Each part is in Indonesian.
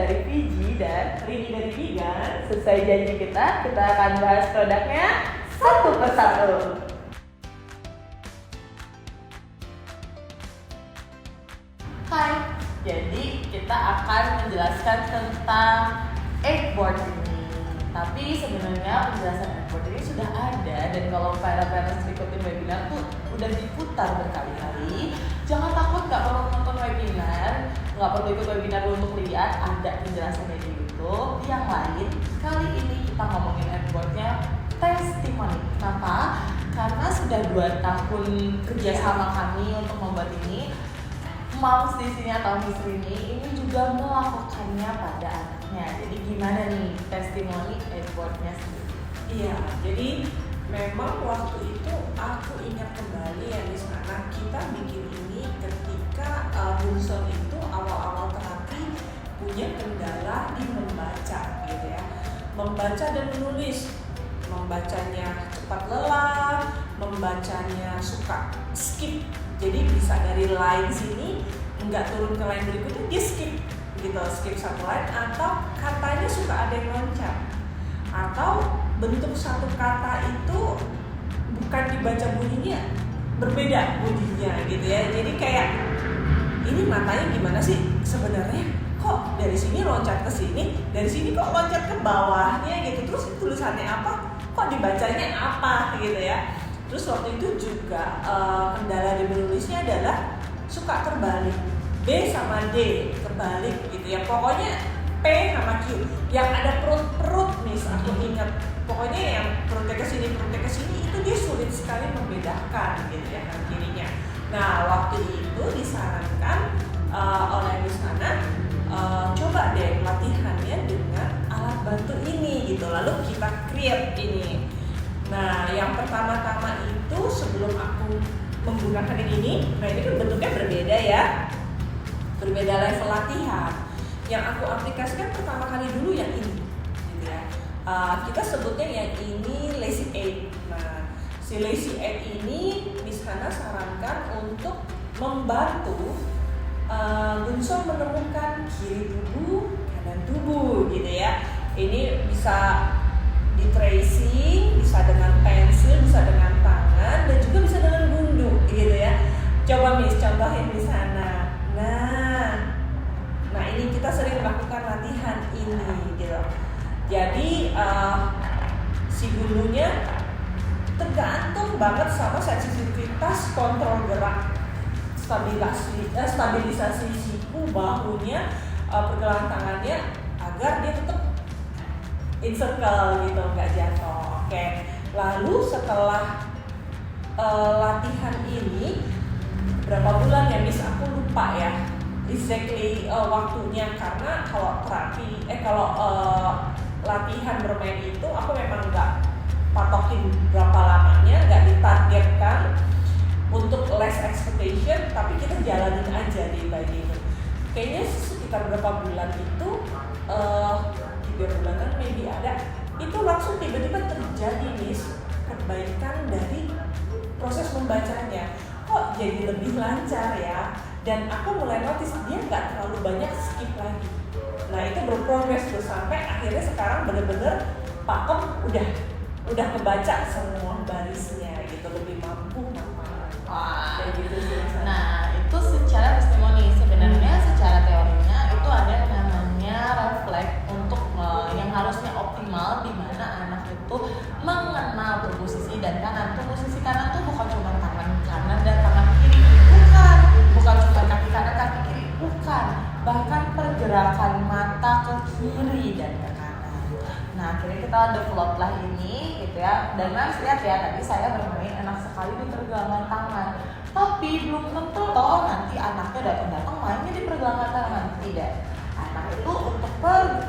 dari Fiji dan Rini dari Vegan. Sesuai janji kita akan bahas produknya satu persatu. Hai, jadi kita akan menjelaskan tentang eggboard ini. Tapi sebenarnya penjelasan eggboard ini sudah ada, dan kalau para parents ikutin webinar tuh udah diputar berkali-kali. Jangan takut, nggak perlu nonton webinar, nggak perlu ikut webinar untuk lihat, ada penjelasannya di YouTube. Yang lain, kali ini kita ngomongin eggboardnya testimoni. Kenapa? Karena sudah 2 tahun kerjasama kami untuk membuat ini. Moms di sini atau Miss Rini ini juga melakukannya pada anaknya. Jadi gimana nih testimoni eggboardnya sendiri? Iya, jadi memang waktu itu aku ingat kembali ya di sana kita bikin ini ketika Bunson itu awal-awal terapi punya kendala di membaca gitu ya, membaca dan menulis. Membacanya cepat lelah, membacanya suka skip. Jadi bisa dari line sini nggak turun ke line berikutnya, dia skip gitu, skip satu line, atau katanya suka ada yang loncat, atau bentuk satu kata itu bukan dibaca bunyinya, berbeda bunyinya gitu ya. Jadi kayak ini matanya gimana sih sebenarnya, kok dari sini loncat ke sini, dari sini kok loncat ke bawahnya gitu, terus tulisannya apa, kok dibacanya apa gitu ya. Terus waktu itu juga kendala di menulisnya adalah suka terbalik, B sama D kebalik gitu ya. Pokoknya P sama Q yang ada perut-perut nih, aku ingat. Pokoknya yang perutnya ke sini itu dia sulit sekali membedakan gitu ya kan kirinya. Nah waktu itu disarankan oleh Miss Hana, coba deh latihannya dengan alat bantu ini gitu. Lalu kita create ini. Nah, yang pertama-tama itu sebelum aku menggunakan yang ini, nah ini kan bentuknya berbeda ya, berbeda level latihan. Yang aku aplikasikan pertama kali dulu yang ini, gitu ya. Kita sebutnya yang ini Lazy 8. Nah, si Lazy 8 ini Miss Hana sarankan untuk membantu Bunson menemukan kiri tubuh, kanan tubuh, gitu ya. Ini bisa di tracing, bisa dengan pensil, bisa dengan tangan, dan juga bisa dengan gundu gitu ya. Coba Miss, contohin di sana. Nah ini kita sering melakukan latihan ini gitu. Jadi si gundunya tergantung banget sama sensitivitas kontrol gerak, stabilisasi siku, bahunya, pergelangan tangannya, agar dia tetap in circle gitu, nggak jatuh. Oke. Lalu setelah latihan ini berapa bulan ya Miss, aku lupa ya exactly waktunya, karena kalau latihan bermain itu aku memang nggak patokin berapa lamanya, nggak ditargetkan untuk less expectation, tapi kita jalanin aja di bagian. Kayaknya sekitar berapa bulan itu 3 bulanan maybe ada, itu langsung tiba-tiba terjadi Miss perbaikan dari proses membacanya. Kok jadi lebih lancar ya, dan aku mulai notice dia nggak terlalu banyak skip lagi. Nah itu berprogres tuh sampai akhirnya sekarang bener-bener pakem, udah kebaca semua barisnya gitu, lebih mampu Wah, kayak gitu sih. nah itu secara testimoni. Sebenarnya secara teorinya itu ada namanya refleks untuk yang harusnya optimal, di mana anak itu mengenal tubuh sisi dan kanan. Tubuh sisi kanan tuh bukan cuma tangan kanan dan tangan kiri, bukan cuma kaki kanan kaki kiri, bukan, bahkan pergerakan mata ke kiri dan ke kanan. Nah akhirnya kita develop lah ini gitu ya. Dan Mas lihat ya, tadi saya bermain enak sekali di pergelangan tangan, tapi belum tentu toh nanti anaknya datang mainnya di pergelangan tangan. Tidak, anak itu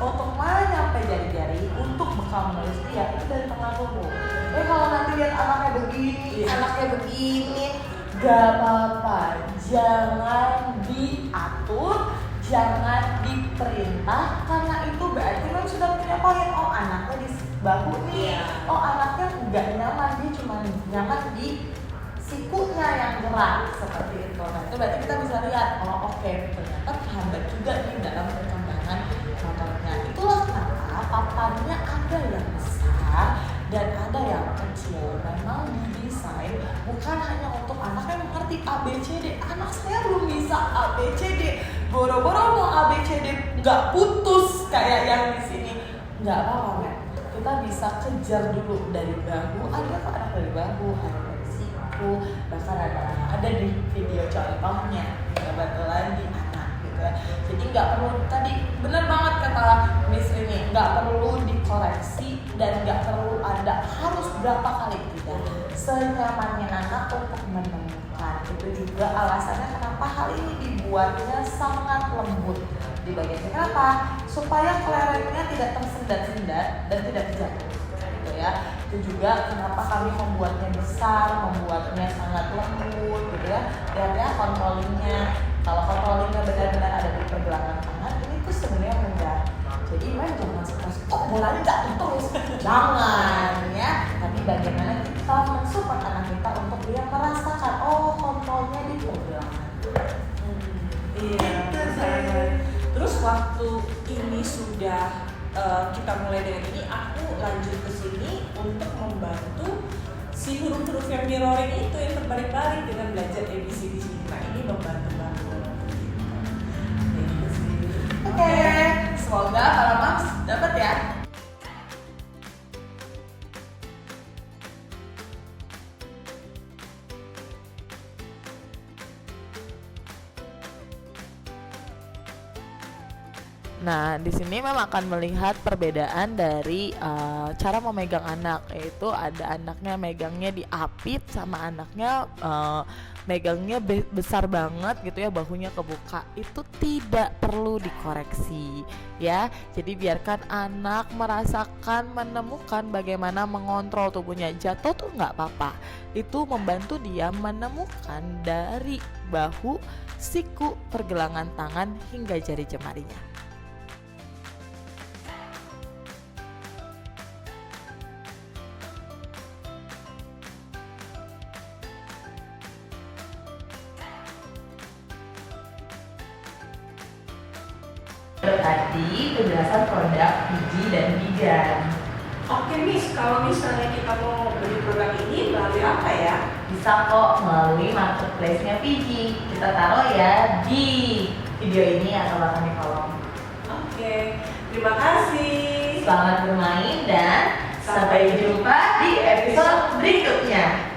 untuk main sampai jari-jari, untuk bekal menulis dia itu dari tengah tubuh. Kalau nanti lihat anaknya begini, gak apa-apa, jangan diatur, jangan diperintah, karena itu berarti kan sudah punya poin. Oh anaknya di bahu nih, oh anaknya nggak nyaman, dia cuma nyaman di sikunya yang gerak seperti itu. Nah itu berarti kita bisa lihat, oh oke, ternyata terhambat juga nih dalam perkembangan ada yang besar dan ada yang kecil. Memang didesain bukan hanya untuk anak yang mengerti ABCD. Anak saya belum bisa ABCD, boro-boro mau ABCD nggak putus kayak yang di sini. Nggak apa-apa, Mbak. Kita bisa kejar dulu dari bahu. Ada kok anak dari bahu, ada dari siku, bahkan ada di video contohnya kebetulan di anak gitu ya. Jadi nggak perlu, tadi bener banget kata Miss Rini, nggak perlu dikoreksi dan nggak perlu ada harus berapa kali, tidak. Senyamannya anak untuk menemukan. Itu juga alasannya kenapa hal ini dibuatnya sangat lembut di bagian ini. Kenapa? Supaya kelerengnya tidak tersendat-sendat dan tidak terjatuh gitu ya. Itu juga kenapa kami membuatnya besar, membuatnya sangat lembut gitu ya. Lihat ya controllingnya. Kalau controllingnya benar-benar ada di pergelangan tangan, ini tuh sebenarnya mudah. Jadi main jangan stres, oh bolanya jatuh terus, jangan ya. Tapi bagaimana kita mensupport anak kita untuk dia merasakan, oh kontrolnya di pergelangan. Iya, terus waktu ini sudah kita mulai dengan ini, aku lanjut ke sini untuk membantu si huruf-huruf yang mirroring itu yang terbalik-balik dengan belajar ABC di sini. Nah ini membantu banget. Oke, semoga para moms dapat ya. Nah, di sini memang akan melihat perbedaan dari cara memegang anak, yaitu ada anaknya megangnya diapit sama anaknya megangnya besar banget gitu ya, bahunya kebuka. Itu tidak perlu dikoreksi ya. Jadi biarkan anak merasakan, menemukan bagaimana mengontrol tubuhnya. Jatuh tuh nggak apa-apa. Itu membantu dia menemukan dari bahu, siku, pergelangan tangan hingga jari jemarinya. Tadi penjelasan produk Fiji dan Bigan. Oke Miss, kalau misalnya kita mau beli produk ini melalui apa ya? Bisa kok melalui marketplace-nya Fiji. Kita taruh ya di video ini atau bahkan di kolom. Oke, terima kasih. Selamat bermain dan sampai jumpa di episode berikutnya.